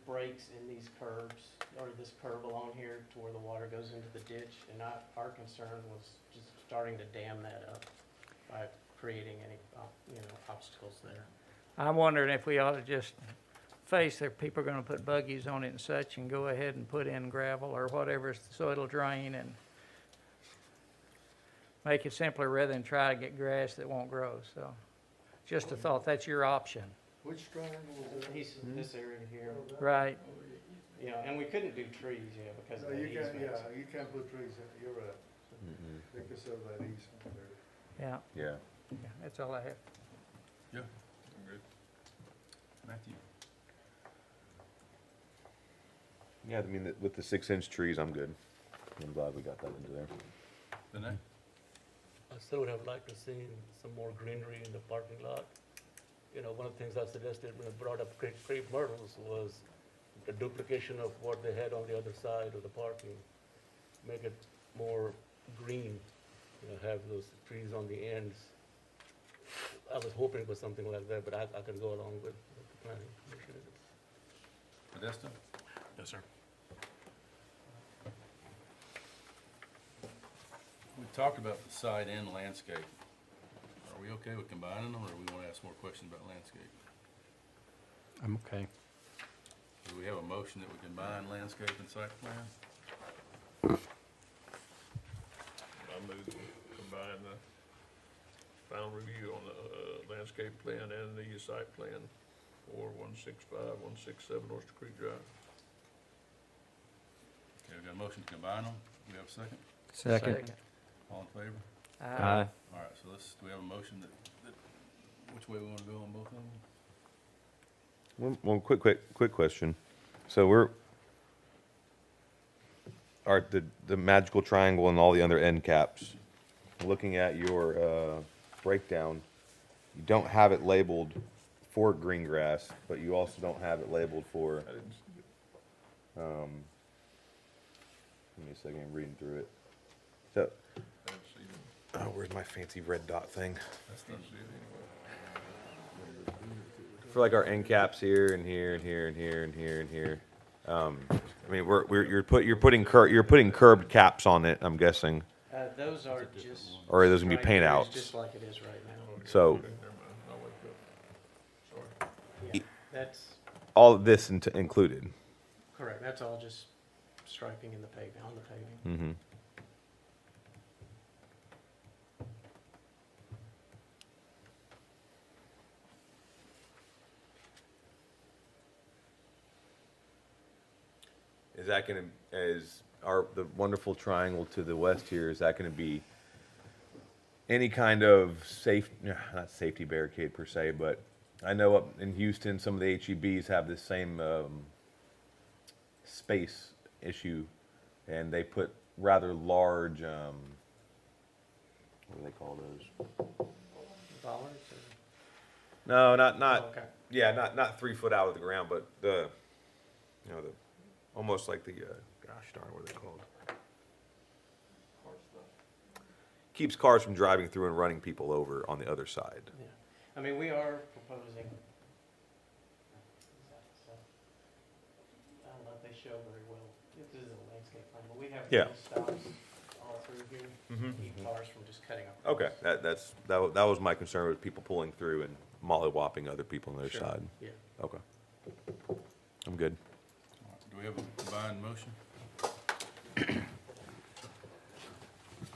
breaks in these curbs, or this curb along here to where the water goes into the ditch, and our concern was just starting to dam that up by creating any, obstacles there. I'm wondering if we ought to just face that people are gonna put buggies on it and such, and go ahead and put in gravel or whatever, so it'll drain, and make it simpler rather than try to get grass that won't grow, so. Just a thought, that's your option. Which triangle was that? This area here, Right. and we couldn't do trees, because No, of the you can't, easements. you can't put trees in, you're right. Because of that easement there. Yeah, Yeah. yeah, that's all I have. Yeah, I'm good. Matthew? Yeah, I mean, with the 6-inch trees, I'm good. I'm glad we got that into there. Danae? I still would have liked to see some more greenery in the parking lot. One of the things I suggested when I brought up crepe myrtles was the duplication of what they had on the other side of the parking. Make it more green, have those trees on the ends. I was hoping for something like that, but I could go along with the planning commission. Modesta? Yes, sir. We talked about the site and landscape. Are we okay with combining them, or do we want to ask more questions about landscape? I'm okay. Do we have a motion that we combine landscape and site plan? I move to combine the final review on the landscape plan and the site plan for 165, 167 Oyster Creek Drive. Okay, we got a motion to combine them. Do we have a second? Second. All in favor? Aye. All right, so do we have a motion that which way we want to go on both of them? One quick question. So the magical triangle and all the other end caps, looking at your breakdown, you don't have it labeled for green grass, but you also don't have it labeled for, I didn't see it. give me a second, I'm reading through it. So, I didn't see it. oh, where's my fancy red dot thing? That's Didn't see it anyway. For like our end caps here and here and here and here and here and here. I mean, you're putting curbed caps on it, I'm guessing. Those are just. Or are those gonna be striped paint areas, outs? Just like it is right now. So Okay, never mind. I'll wake up. Sorry. Yeah, that's all of this included. correct. That's all just striping in the pavement, on the paving. Mm-hmm. Is that gonna, the wonderful triangle to the west here, is that gonna be any kind of not safety barricade per se, but I know up in Houston, some of the HEBs have this same, space issue, and they put rather large, what do they call those? Bollards No, or? not, Oh, okay. yeah, not 3 foot out of the ground, but the almost like the, gosh darn, what are they called? Keeps cars from driving through and running people over on the other side. Yeah. I mean, we are proposing. I don't know if they show very well. This is a landscape plan, but we have Yeah. little stops all through here. Keep cars from just cutting up. Okay, that was my concern, with people pulling through and mollywopping other people on the other Sure. side. Yeah. Okay. I'm good. All right, do we have a combined motion?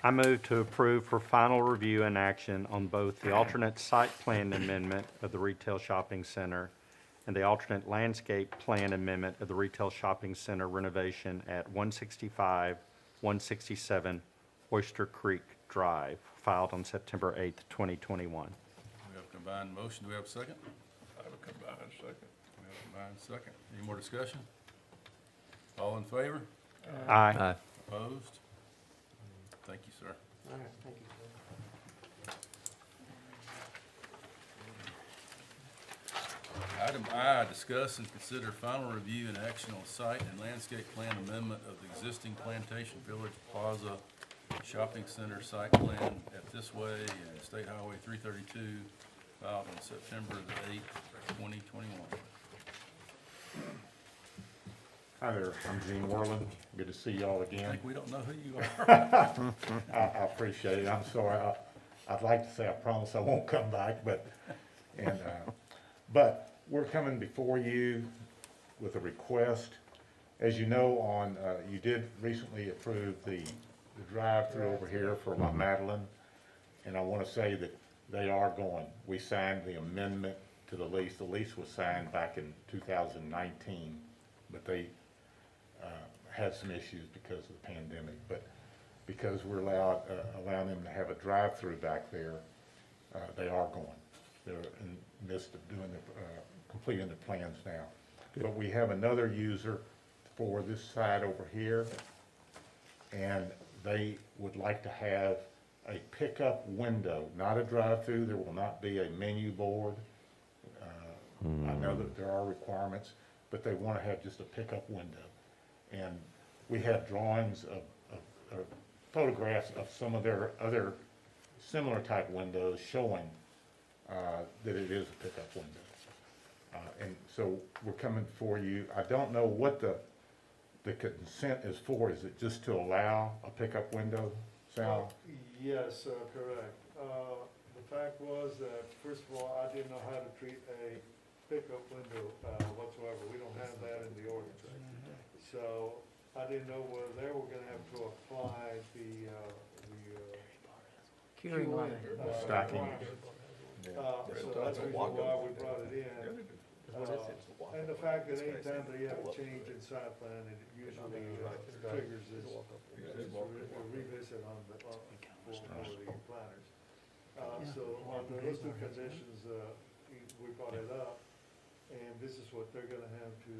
I move to approve for final review and action on both the alternate site plan amendment of the retail shopping center and the alternate landscape plan amendment of the retail shopping center renovation at 165, 167 Oyster Creek Drive, filed on September 8th, 2021. We have a combined motion. Do we have a second? I have a combined second. We have a combined second. Any more discussion? All in favor? Aye. Opposed? Thank you, sir. All right, thank you. Item I, discuss and consider final review and action on site and landscape plan amendment of the existing Plantation Village Plaza Shopping Center site plan at This Way and State Highway 332, filed on September the 8th, 2021. Hi there, I'm Gene Worland. Good to see y'all I again. think we don't know who you are. I appreciate it. I'm sorry. I'd like to say I promise I won't come back, but we're coming before you with a request. As you know, you did recently approve the drive-through over here for my Madeline, and I want to say that they are going. We signed the amendment to the lease. The lease was signed back in 2019, but they had some issues because of the pandemic. But because we're allowing them to have a drive-through back there, they are going. They're in the midst of doing completing the plans now. But we have another user for this side over here, and they would like to have a pickup window, not a drive-through. There will not be a menu board. I know that there are requirements, but they want to have just a pickup window. And we have drawings of photographs of some of their other similar type windows showing that it is a pickup window. And so we're coming for you. I don't know what the consent is for. Is it just to allow a pickup window, Sal? Yes, correct. The fact was that, first of all, I didn't know how to treat a pickup window whatsoever. We don't have that in the ordinance. So I didn't know whether they were gonna have to apply the Curing line. Stacking. So that's the reason why we brought it in. And the fact that anytime they have a change in site plan, it usually triggers this revisit on the, for the planners. So on those two conditions, we brought it up, and this is what they're gonna have to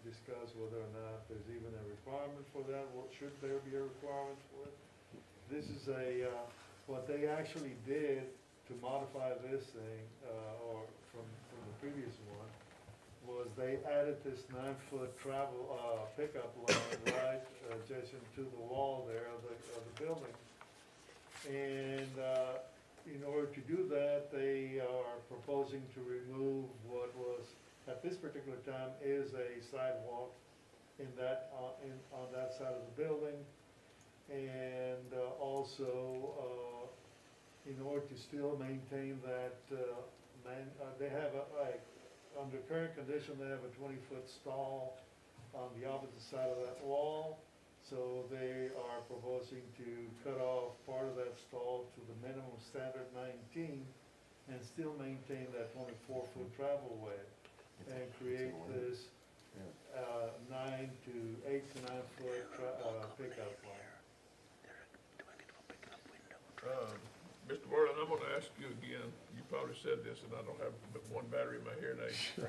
discuss, whether or not there's even a requirement for that. Well, should there be a requirement for it? This is what they actually did to modify this thing, or from the previous one, was they added this 9-foot travel, pickup line right adjacent to the wall there of the building. And, in order to do that, they are proposing to remove what was, at this particular time, is a sidewalk in that, on that side of the building. And, also, in order to still maintain that, they have under current condition, they have a 20-foot stall on the opposite side of that wall. So they are proposing to cut off part of that stall to the minimum standard 19 and still maintain that 24-foot travel way and create this 8 to 9 foot pickup line. Mr. Worland, I'm gonna ask you again, you probably said this, and I don't have but one battery in my hearing aid.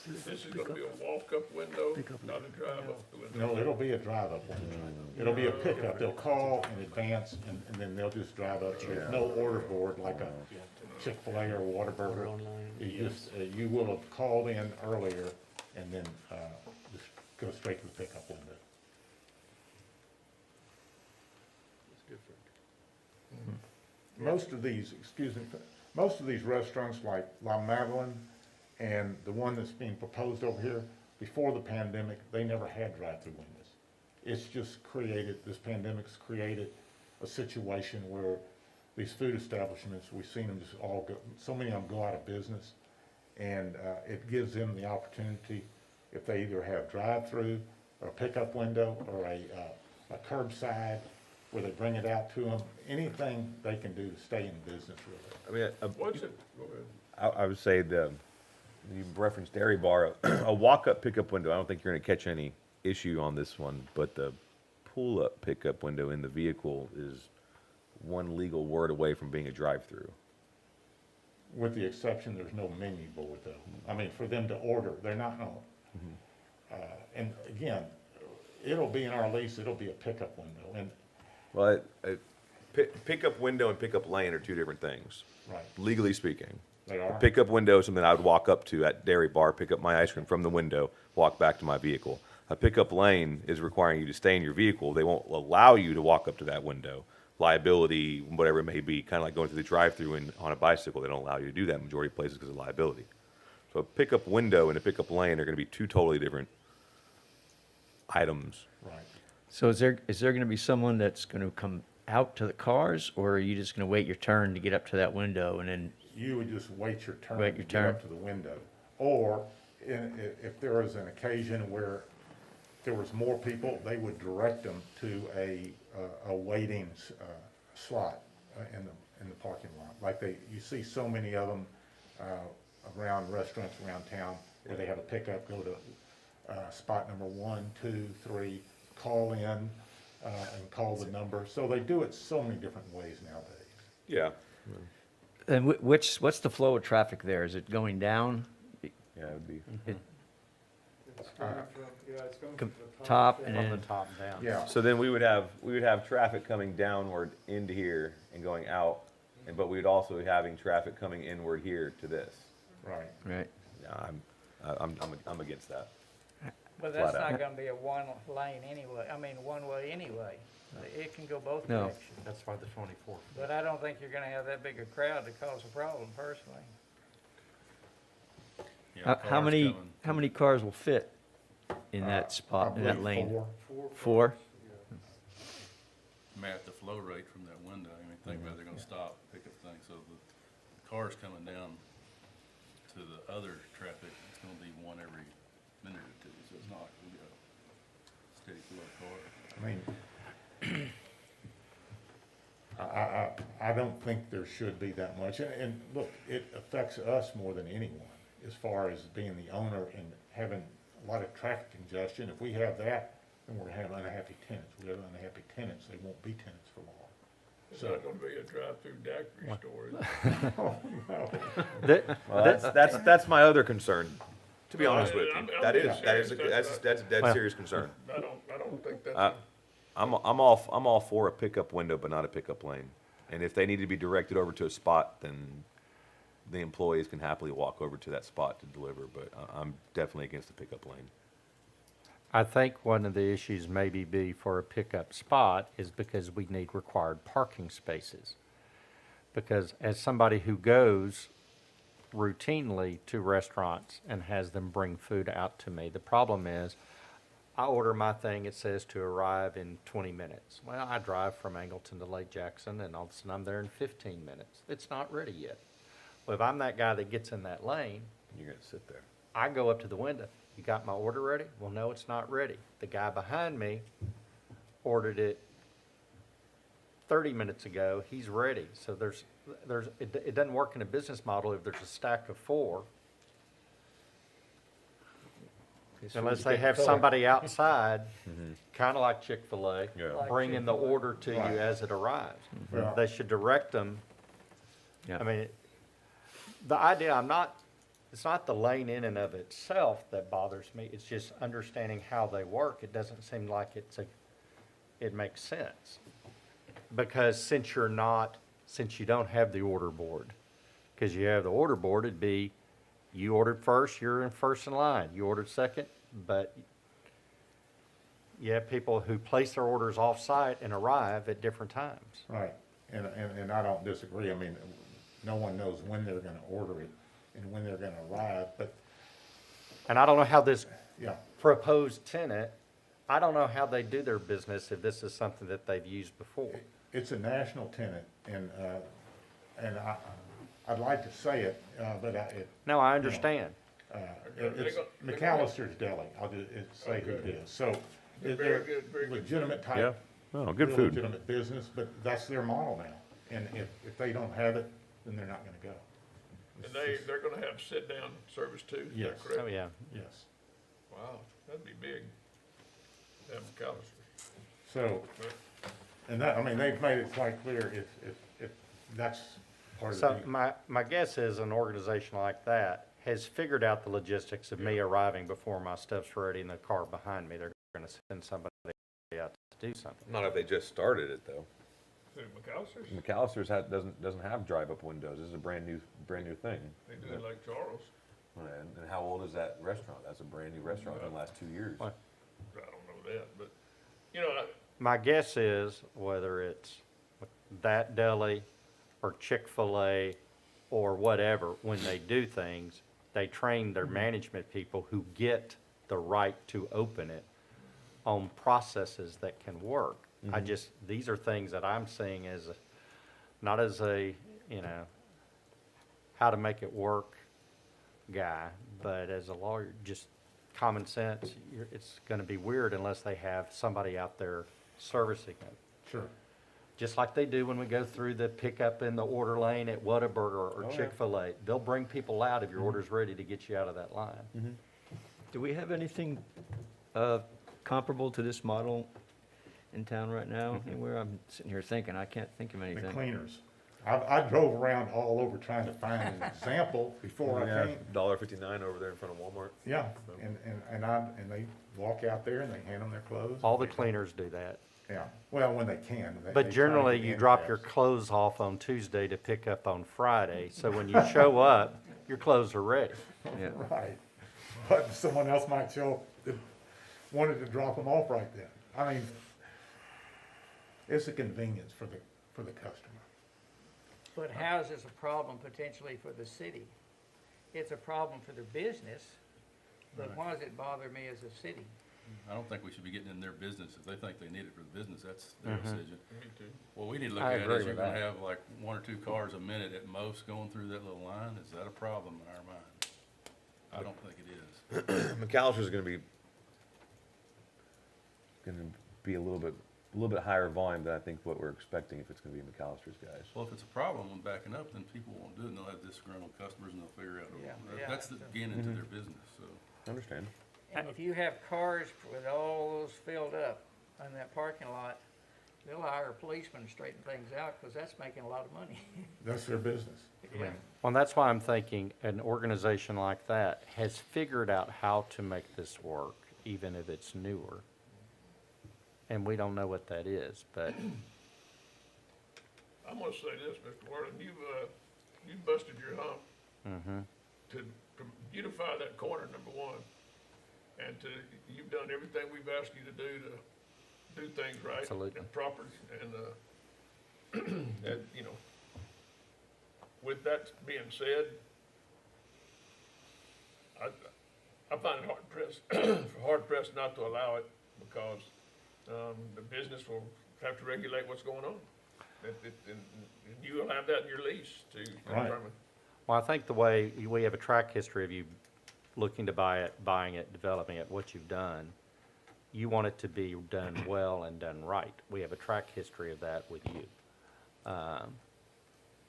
This is gonna be a walk-up window, not a drive-up window. No, it'll be a drive-up window. It'll be a pickup. They'll call in advance, and then they'll just drive up. There's no order board like a Chick-fil-A or Whataburger. You just, you will have called in earlier, and then just go straight to the pickup window. It's good for Most of these, most of these restaurants like La Madeline and the one that's being proposed over here, before the pandemic, they never had drive-through windows. It's just created, this pandemic's created a situation where these food establishments, we've seen them just all go, so many of them go out of business. And it gives them the opportunity, if they either have drive-through or a pickup window or a curbside, where they bring it out to them, anything they can do to stay in business really. I mean, What's it, go ahead. I would say you referenced Dairy Bar, a walk-up pickup window. I don't think you're going to catch any issue on this one, but the pull-up pickup window in the vehicle is one legal word away from being a drive-through. With the exception, there's no menu board though. I mean, for them to order, they're not on. And again, it'll be in our lease, it'll be a pickup window, and, Well, pickup window and pickup lane are two different things, right, legally speaking. they are. Pickup window is something I would walk up to at Dairy Bar, pick up my ice cream from the window, walk back to my vehicle. A pickup lane is requiring you to stay in your vehicle. They won't allow you to walk up to that window. Liability, whatever it may be, kind of like going through the drive-through on a bicycle. They don't allow you to do that in majority of places because of liability. So a pickup window and a pickup lane are going to be two totally different items. Right. So is there gonna be someone that's gonna come out to the cars, or are you just gonna wait your turn to get up to that window and then, You would just wait your turn Wait to your get up turn. to the window. Or if there was an occasion where there was more people, they would direct them to a waiting slot in the parking lot. Like you see so many of them around restaurants around town where they have a pickup, go to spot number 1, 2, 3, call in and call the number. So they do it so many different ways nowadays. Yeah. and what's the flow of traffic there? Is it going down? Yeah, it would be. It's going from, it's going Com- from the top down. and From the then, top down. Yeah. So then we would have traffic coming downward into here and going out, but we'd also be having traffic coming inward here to this. Right. right? Yeah, I'm against that. But that's Flat out. not gonna be a one lane anyway, I mean, one way anyway. It can go both No. directions. That's why the 24. But I don't think you're gonna have that big a crowd to cause a problem personally. Yeah, How cars many, coming. how many cars will fit in that spot, in that Probably lane? 4. Four? At the flow rate from that window, I mean, think about it, they're gonna stop, pick up things, so the cars coming down to the other traffic, it's gonna be one every minute or two, so it's not like we got a steady flow of cars. I mean, I don't think there should be that much. And look, it affects us more than anyone as far as being the owner and having a lot of traffic congestion. If we have that, then we're gonna have unhappy tenants. We have unhappy tenants, they won't be tenants for long. It's not gonna be a drive-through daiquiri store, is it? Well, that's my other concern, to be honest with you. I'm That being is serious. that's a dead serious concern. I don't think that's. I'm all for a pickup window, but not a pickup lane. And if they need to be directed over to a spot, then the employees can happily walk over to that spot to deliver, but I'm definitely against the pickup lane. I think one of the issues maybe be for a pickup spot is because we need required parking spaces. Because as somebody who goes routinely to restaurants and has them bring food out to me, the problem is I order my thing, it says to arrive in 20 minutes. Well, I drive from Angleton to Lake Jackson and all of a sudden I'm there in 15 minutes. It's not ready yet. Well, if I'm that guy that gets in that lane, You're gonna sit there. I go up to the window. You got my order ready? Well, no, it's not ready. The guy behind me ordered it 30 minutes ago. He's ready. So it doesn't work in a business model if there's a stack of 4. Unless they have somebody outside, kind of like Chick-fil-A, Yeah. bringing the order to you Right. as it arrives. Well- They should direct them. Yeah. I mean, the idea, it's not the lane in and of itself that bothers me, it's just understanding how they work. It doesn't seem like it makes sense. Because since you don't have the order board, because you have the order board, it'd be, you ordered first, you're in first in line. You ordered second, but you have people who place their orders off-site and arrive at different times. Right, and I don't disagree. I mean, no one knows when they're gonna order it and when they're gonna arrive, but, And I don't know how this yeah. proposed tenant, I don't know how they do their business if this is something that they've used before. It's a national tenant, and I'd like to say it, but No, I understand. it's McAllister's Deli, I'll just say who it is. So Very they're good, very good. legitimate Yeah. type, Oh, good real food. legitimate business, but that's their model now. And if they don't have it, then they're not gonna go. And they're gonna have sit-down service too, is that Yes. correct? Oh, yeah. Yes. Wow, that'd be big. Have McAllister. So, and that, I mean, they've made it quite clear if that's part of So the. my guess is an organization like that has figured out the logistics of me arriving before my stuff's ready in the car behind me. They're gonna send somebody out to do something. Not if they just started it though. Who, McAllister's? McAllister's doesn't have drive-up windows. This is a brand new thing. They do it like Charles. And how old is that restaurant? That's a brand new restaurant in the last 2 years. What? I don't know that, but, you know, My guess is whether it's that deli or Chick-fil-A or whatever, when they do things, they train their management people who get the right to open it on processes that can work. These are things that I'm seeing as, not as a, how to make it work guy, but as a lawyer, just common sense, it's gonna be weird unless they have somebody out there servicing it. Sure. Just like they do when we go through the pickup in the order lane at Whataburger or Oh, yeah. Chick-fil-A. They'll bring people out if your order's ready to get you out of that line. Do we have anything comparable to this model in town right now? Anywhere? I'm sitting here thinking, I can't think of The anything. cleaners. I drove around all over trying to find an example before I came. $1.59 over there in front of Walmart. Yeah, and they walk out there and they hand them their clothes. All the cleaners do that. Yeah, well, when they can. They try But to generally, get you in drop your fast. clothes off on Tuesday to pick up on Friday. So when you show up, your clothes are ready. Yeah. Right, but someone else might show up that wanted to drop them off right then. I mean, it's a convenience for the customer. But house is a problem potentially for the city. It's a problem for their business, but Right. why does it bother me as a city? I don't think we should be getting in their business. If they think they need it for the business, that's their decision. Me too. What we need to look I at agree is you're with gonna that. have like 1 or 2 cars a minute at most going through that little line. Is that a problem in our mind? I don't think it is. McAllister's gonna be a little bit higher volume than I think what we're expecting if it's gonna be McAllister's guys. Well, if it's a problem when backing up, then people won't do it, and they'll have disgruntled customers, and they'll figure out, Yeah. that's the beginning to their business, so. I understand. And if you have cars with all those filled up in that parking lot, they'll hire a policeman to straighten things out, because that's making a lot of money. That's their business. Yeah. Well, that's why I'm thinking an organization like that has figured out how to make this work, even if it's newer. And we don't know what that is, but I'm gonna say this, Mr. Worthing, you busted your hump to beautify that corner, number one. And you've done everything we've asked you to do things right. Absolutely. And proper, and, and, with that being said, I find it hard pressed not to allow it, because, the business will have to regulate what's going on. And you will have that in your lease to Right. determine. well, I think the way we have a track history of you looking to buy it, buying it, developing it, what you've done, you want it to be done well and done right. We have a track history of that with you.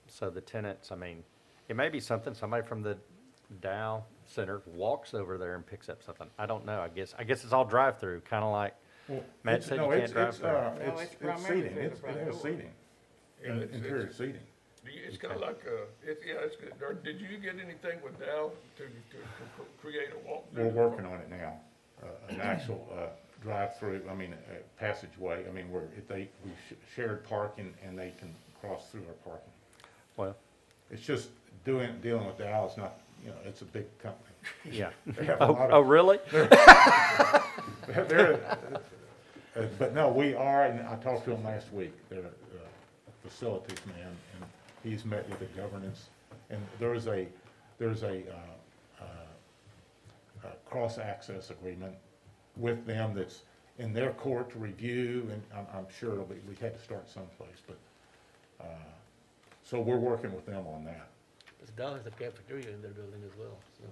So the tenants, I mean, it may be something, somebody from the Dow Center walks over there and picks up something. I don't know, I guess it's all drive-through, kind of like Well, Matt it's- said no, you it's- can't drive it's, through. it's It's primarily seating, through the it front has door. seating, Yeah, interior seating. It's kind of like, it's good. Or did you get anything with Dow to create a walk? We're working on it now, an actual, drive-through, passageway, we shared parking and they can cross through our parking. Well, It's just dealing with Dow, it's not, it's a big company. yeah. They have a lot Oh, of, really? but no, we are, and I talked to them last week, they're a facilities man, and he's met with the governance, and there's a cross-access agreement with them that's in their court to review, and I'm sure we had to start someplace, but, so we're working with them on that. Because Dow has a cafeteria in their building as well, so.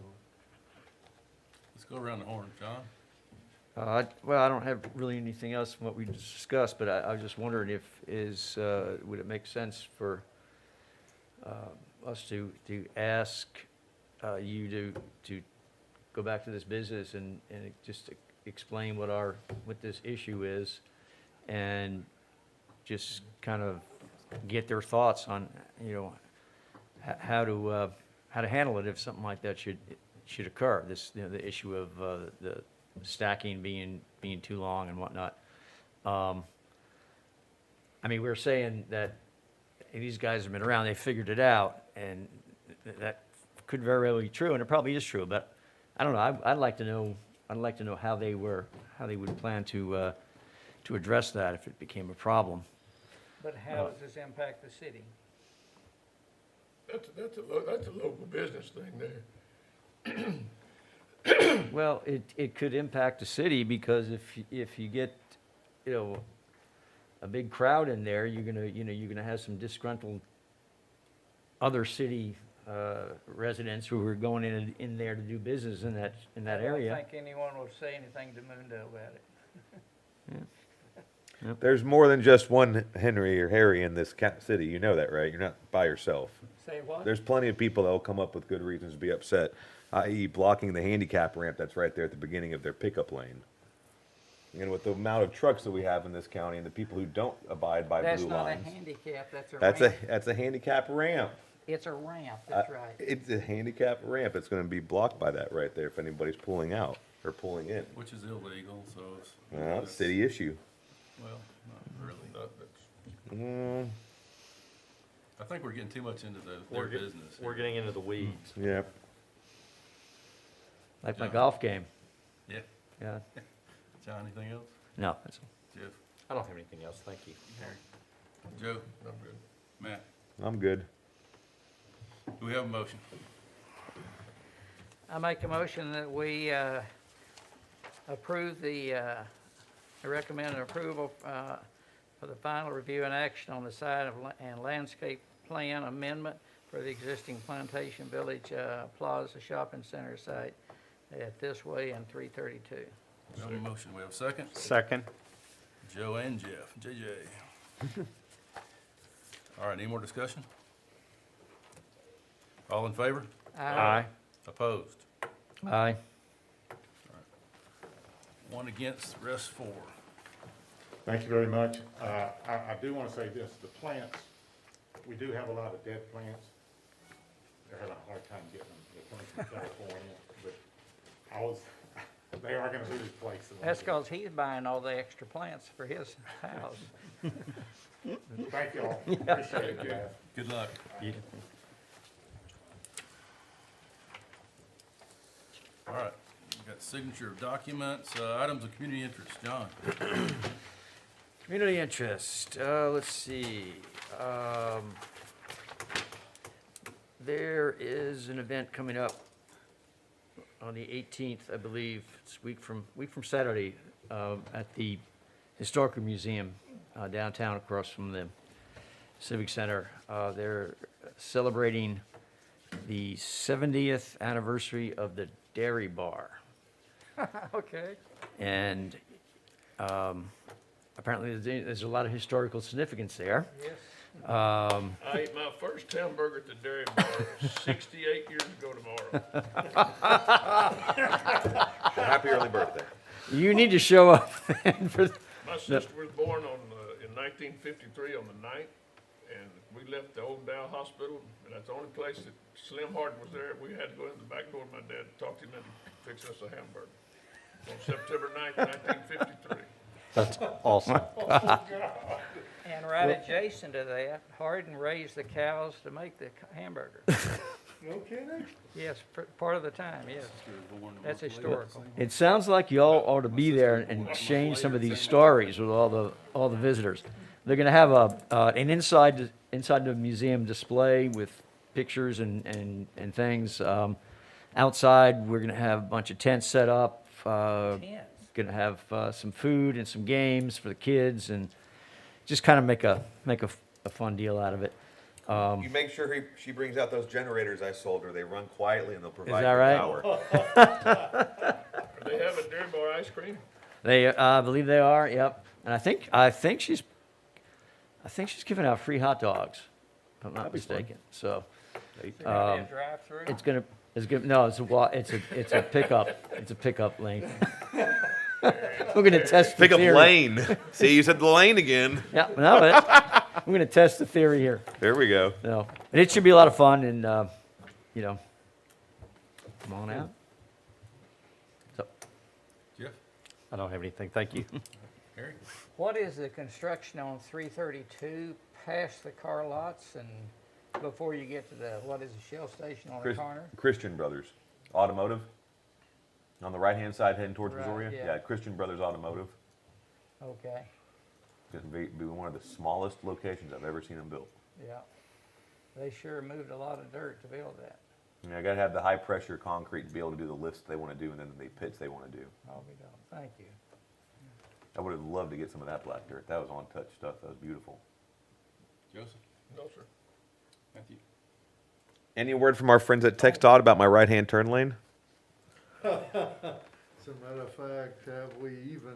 Let's go around the horn, John. Well, I don't have really anything else from what we discussed, but I was just wondering would it make sense for us to ask you to go back to this business and just explain what this issue is, and just kind of get their thoughts on, how to handle it if something like that should occur. The issue of the stacking being too long and whatnot. We're saying that these guys have been around, they figured it out, and that could very well be true, and it probably is true, but I don't know, I'd like to know how they would plan to address that if it became a problem. But how does this impact the city? That's a local business thing there. Well, it could impact the city, because if you get, you know, a big crowd in there, you're gonna have some disgruntled other city residents who are going in there to do business in that area. I don't think anyone will say anything to Mundo about it. There's more than just one Henry or Harry in this city. You know that, right? You're not by yourself. Say what? There's plenty of people that will come up with good reasons to be upset, i.e. blocking the handicap ramp that's right there at the beginning of their pickup lane. And with the amount of trucks that we have in this county and the people who don't abide by That's blue not a lines. handicap, that's a ramp. That's a handicap ramp. It's a ramp, that's right. It's a handicap ramp. It's gonna be blocked by that right there if anybody's pulling out or pulling in. Which is illegal, so it's. Well, it's city issue. Well, not really. Mm, I think we're getting too much into their business. We're getting into the weeds. yeah. Like my Yeah. golf game. Yeah. Yeah. John, anything else? No, that's, Jeff? I don't have anything else, thank you. Harry? Joe? I'm good. Matt? I'm good. Do we have a motion? I make a motion that we approve recommend approval for the final review and action on the site and landscape plan amendment for the existing Plantation Village Plaza Shopping Center site at This Way and 332. We have a motion. We have a second? Second. Joe and Jeff. JJ. All right, any more discussion? All in favor? Aye. Opposed? aye. One against, rest four. Thank you very much. I do want to say this, the plants, we do have a lot of dead plants. They're having a hard time getting them, they're coming from California, but they are gonna be replaced. That's because he's buying all the extra plants for his house. Thank you all, appreciate it, guys. Good luck. All right, we got signature of documents, items of community interest. John? Community interest, let's see. There is an event coming up on the 18th, I believe. It's a week from Saturday, at the Historical Museum downtown across from the Civic Center. They're celebrating the 70th anniversary of the Dairy Bar. Okay. And apparently there's a lot of historical significance there. Yes. I ate my first hamburger at the Dairy Bar 68 years ago tomorrow. Well, happy early birthday. You need to show up then for, My sister was born in 1953 on the 9th, and we left the old Dow Hospital, and that's the only place that Slim Hard was there. We had to go in the back door, my dad talked him into fixing us a hamburger on September 9th, 1953. That's awesome. And right adjacent to that, Hardin raised the cows to make the hamburger. No kidding? Yes, part of the time, yes. That's historical. it sounds like y'all ought to be there and exchange some of these stories with all the visitors. They're gonna have an inside the museum display with pictures and things. Outside, we're gonna have a bunch of tents set up. Yes. Gonna have some food and some games for the kids, and just kind of make a fun deal out of it. You make sure she brings out those generators I sold her. They run quietly and they'll provide that the right? power. Do they have a Dairy Bar ice cream? They, I believe they are. Yep. And I think she's giving out free hot dogs, if I'm not mistaken. So Drive-through? it's a pickup lane. We're gonna test the Pick up theory. lane. See, you said the lane again. Yeah, no, we're gonna test the theory here. There we go. No, and it should be a lot of fun, and come on out. So, Jeff? I don't have anything, thank you. Harry? What is the construction on 332 past the car lots and before you get to what is the Shell station on the corner? Christian Brothers Automotive. On the right-hand side heading towards Right, Missouri. yeah. Yeah, Christian Brothers Automotive. Okay, It's going to be one of the smallest locations I've ever seen them built. yeah. They sure moved a lot of dirt to build that. I gotta have the high pressure concrete to be able to do the lifts they wanna do and then the pits they wanna do. I'll be done. Thank you. I would have loved to get some of that black dirt. That was on-touch stuff. That was beautiful. Joseph? No, sir. Matthew? Any word from our friends at TxDOT about my right-hand turn lane? As a matter of fact, have we even?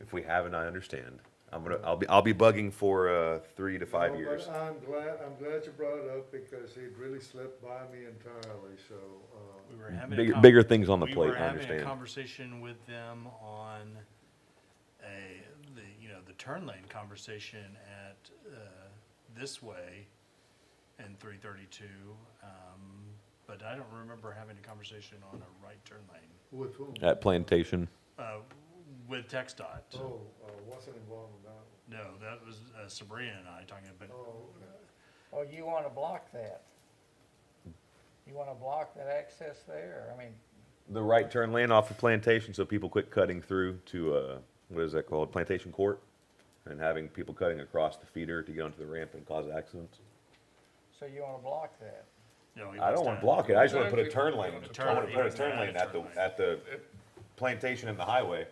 If we haven't, I understand. I'll be bugging for 3 to 5 No, years. But I'm glad you brought it up because it really slipped by me entirely, so, We were having Bigger things on the we plate. were I having a understand. conversation with them on the turn lane conversation at this way and 332, but I don't remember having a conversation on a right turn lane with whom? At Plantation. with TxDOT. Oh, wasn't involved in that No, that was Sabrina and I talking about. one. Oh, okay. Well, you want to block that? You want to block that access there? I mean, The right turn lane off of Plantation so people quit cutting through to, what is that called? Plantation Court? And having people cutting across the feeder to get onto the ramp and cause accidents. so you want to block that? No, he I don't wants want to block it. I just want to put a turn Exactly. lane. Turn I want to lane. put a He turn wants to lane add a at the Plantation and the highway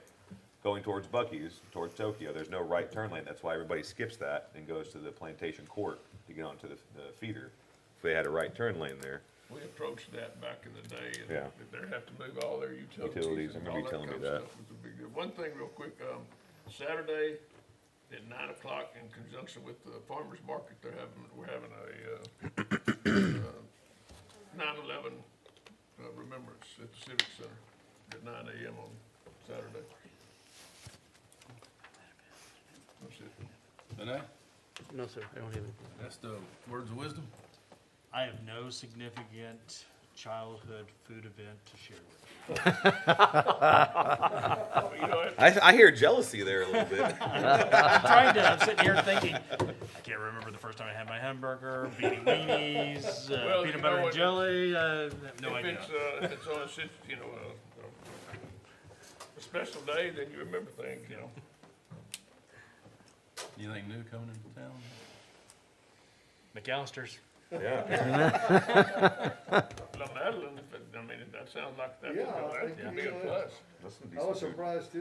going towards Buc-ee's, towards Tokyo. There's no right turn lane. That's why everybody skips that and goes to the Plantation Court to get onto the feeder. If they had a right turn lane there. We approached that back in the day, and Yeah. they have to move all their utilities. Utilities, I and remember all you telling me kind of that. stuff was a big deal. One thing real quick, Saturday at 9 o'clock in conjunction with the farmer's market, we're having a 9/11 remembrance at the Civic Center at 9 a.m. on Saturday. That's it. Benay? No, sir, I don't have anything. That's the words of wisdom? I have no significant childhood food event to share with you. You know, I hear jealousy there a little bit. I'm sitting here thinking, I can't remember the first time I had my hamburger, beanie weenies, Well, peanut you butter know and what, jelly, I have no if idea. it's on a special day, then you remember things, you know. Anything new coming into town? McAllister's. Yeah. La Madeline, I mean, that sounds like that Yeah, I would think be a you, plus. That's some I was decent food. surprised too